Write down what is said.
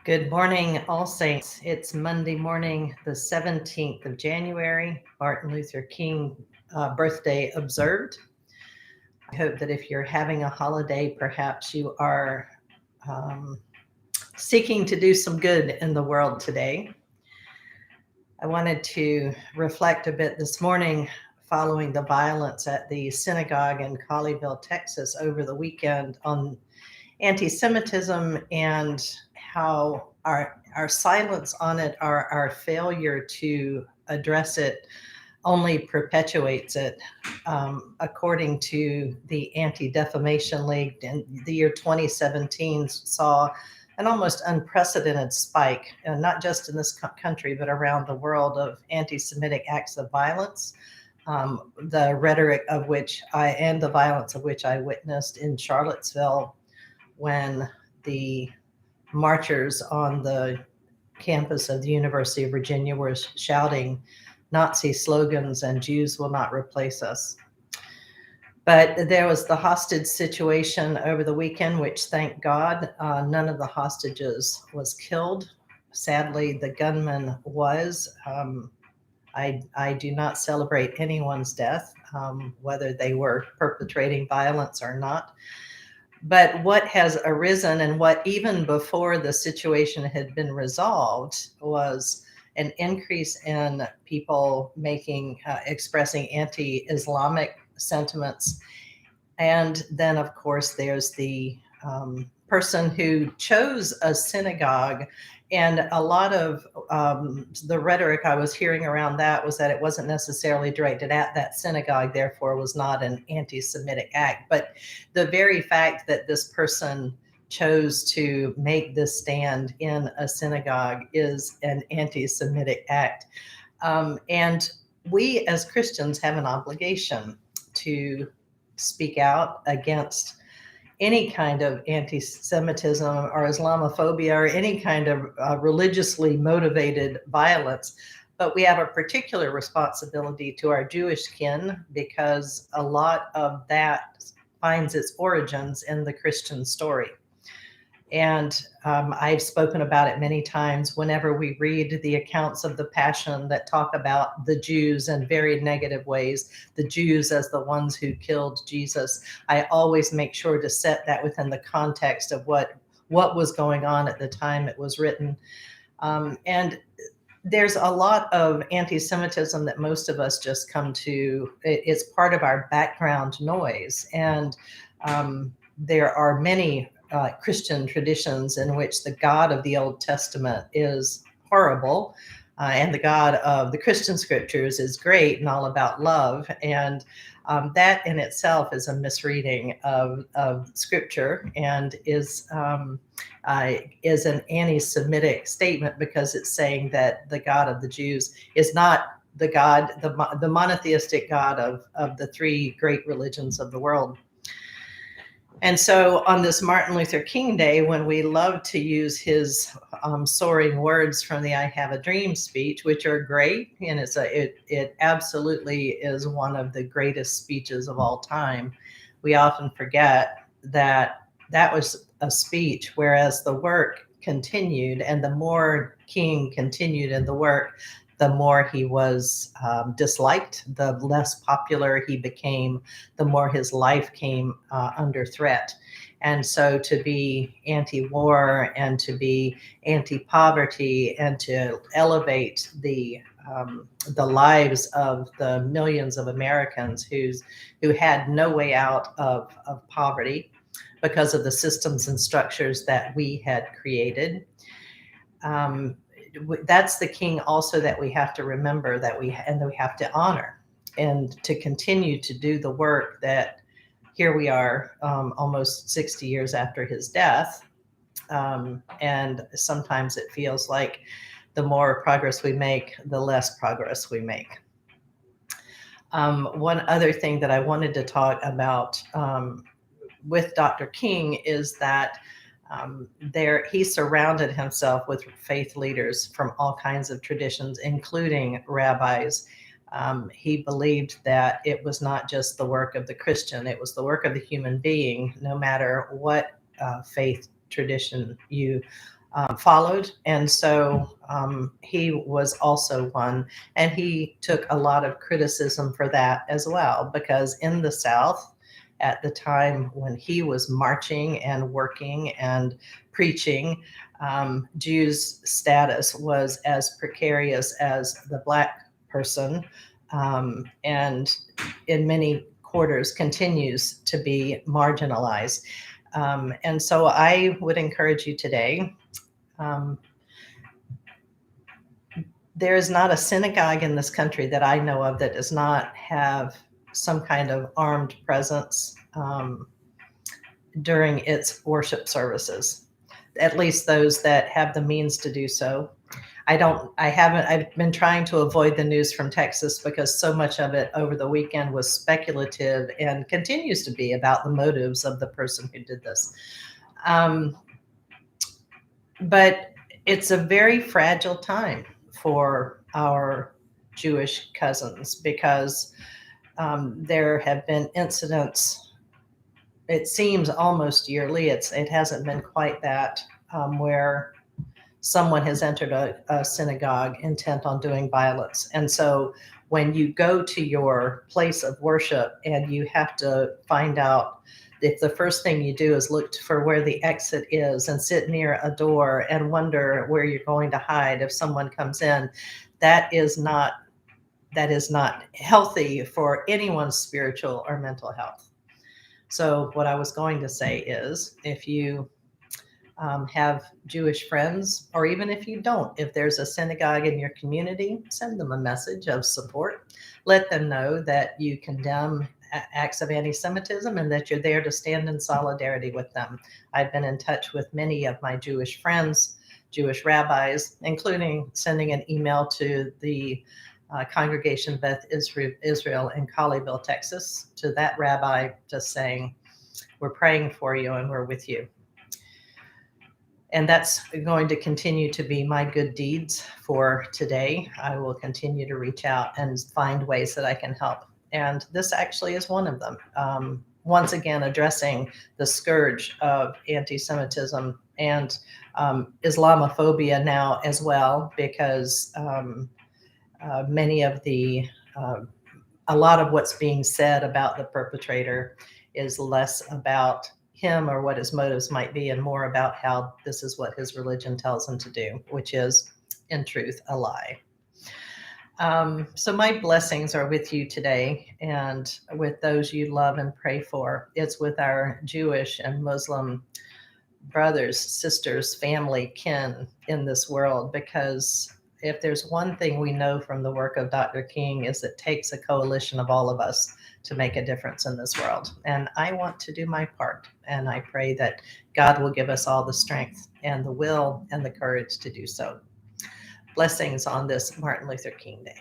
Good morning, All Saints. It's Monday morning, the 17th of January, Martin Luther King birthday observed. I hope that if you're having a holiday, perhaps you are seeking to do some good in the world today. I wanted to reflect a bit this morning following the violence at the synagogue in Colleyville, Texas over the weekend on antisemitism and how our silence on it, our failure to address it only perpetuates it. According to the Anti-Defamation League, in the year 2017 saw an almost unprecedented spike, not just in this country, but around the world, of anti-Semitic acts of violence. The rhetoric of which and the violence of which I witnessed in Charlottesville when the marchers on the campus of the University of Virginia were shouting Nazi slogans and "Jews will not replace us." But there was the hostage situation over the weekend, which, thank God, none of the hostages was killed. Sadly, the gunman was. I do not celebrate anyone's death, whether they were perpetrating violence or not. But what has arisen, and what even before the situation had been resolved, was an increase in people expressing anti-Islamic sentiments. And then, of course, there's the person who chose a synagogue. And a lot of the rhetoric I was hearing around that was that it wasn't necessarily directed at that synagogue, therefore was not an anti-Semitic act. But the very fact that this person chose to make this stand in a synagogue is an anti-Semitic act. And we as Christians have an obligation to speak out against any kind of anti-Semitism or Islamophobia or any kind of religiously motivated violence. But we have a particular responsibility to our Jewish kin, because a lot of that finds its origins in the Christian story. And I've spoken about it many times whenever we read the accounts of the Passion that talk about the Jews in very negative ways, the Jews as the ones who killed Jesus. I always make sure to set that within the context of what was going on at the time it was written. And there's a lot of anti-Semitism that most of us just come to. It's part of our background noise. And there are many Christian traditions in which the God of the Old Testament is horrible, and the God of the Christian scriptures is great and all about love. And that in itself is a misreading of scripture, and is an anti-Semitic statement, because it's saying that the God of the Jews is not the God, the monotheistic God of the three great religions of the world. And so on this Martin Luther King Day, when we love to use his soaring words from the "I Have a Dream" speech, which are great, and it absolutely is one of the greatest speeches of all time, we often forget that that was a speech, whereas the work continued, and the more King continued in the work, the more he was disliked, the less popular he became, the more his life came under threat. And so to be anti-war and to be anti-poverty and to elevate the lives of the millions of Americans who had no way out of poverty because of the systems and structures that we had created. That's the King also that we have to remember, that we have to honor, and to continue to do the work that here we are, almost 60 years after his death. And sometimes it feels like the more progress we make, the less progress we make. One other thing that I wanted to talk about with Dr. King is that he surrounded himself with faith leaders from all kinds of traditions, including rabbis. He believed that it was not just the work of the Christian, it was the work of the human being, no matter what faith tradition you followed. And so he was also one. And he took a lot of criticism for that as well, because in the South, at the time when he was marching and working and preaching, Jews' status was as precarious as the Black person, and in many quarters continues to be marginalized. And so I would encourage you today. Um, there is not a synagogue in this country that I know of that does not have some kind of armed presence during its worship services, at least those that have the means to do so. I've been trying to avoid the news from Texas because so much of it over the weekend was speculative and continues to be about the motives of the person who did this. But it's a very fragile time for our Jewish cousins because there have been incidents, it seems almost yearly, it hasn't been quite that, where someone has entered a synagogue intent on doing violence. And so when you go to your place of worship and you have to find out if the first thing you do is look for where the exit is and sit near a door and wonder where you're going to hide if someone comes in, that is not healthy for anyone's spiritual or mental health. So what I was going to say is, if you have Jewish friends, or even if you don't, if there's a synagogue in your community, send them a message of support. Let them know that you condemn acts of anti-Semitism and that you're there to stand in solidarity with them. I've been in touch with many of my Jewish friends, Jewish rabbis, including sending an email to the Congregation Beth Israel in Colleyville, Texas, to that rabbi, just saying, we're praying for you and we're with you. And that's going to continue to be my good deeds for today. I will continue to reach out and find ways that I can help. And this actually is one of them. Once again, addressing the scourge of anti-Semitism and Islamophobia now as well, because many of a lot of what's being said about the perpetrator is less about him or what his motives might be, and more about how this is what his religion tells him to do, which is, in truth, a lie. So my blessings are with you today and with those you love and pray for. It's with our Jewish and Muslim brothers, sisters, family, kin in this world, because if there's one thing we know from the work of Dr. King, is it takes a coalition of all of us to make a difference in this world. And I want to do my part. And I pray that God will give us all the strength and the will and the courage to do so. Blessings on this Martin Luther King Day.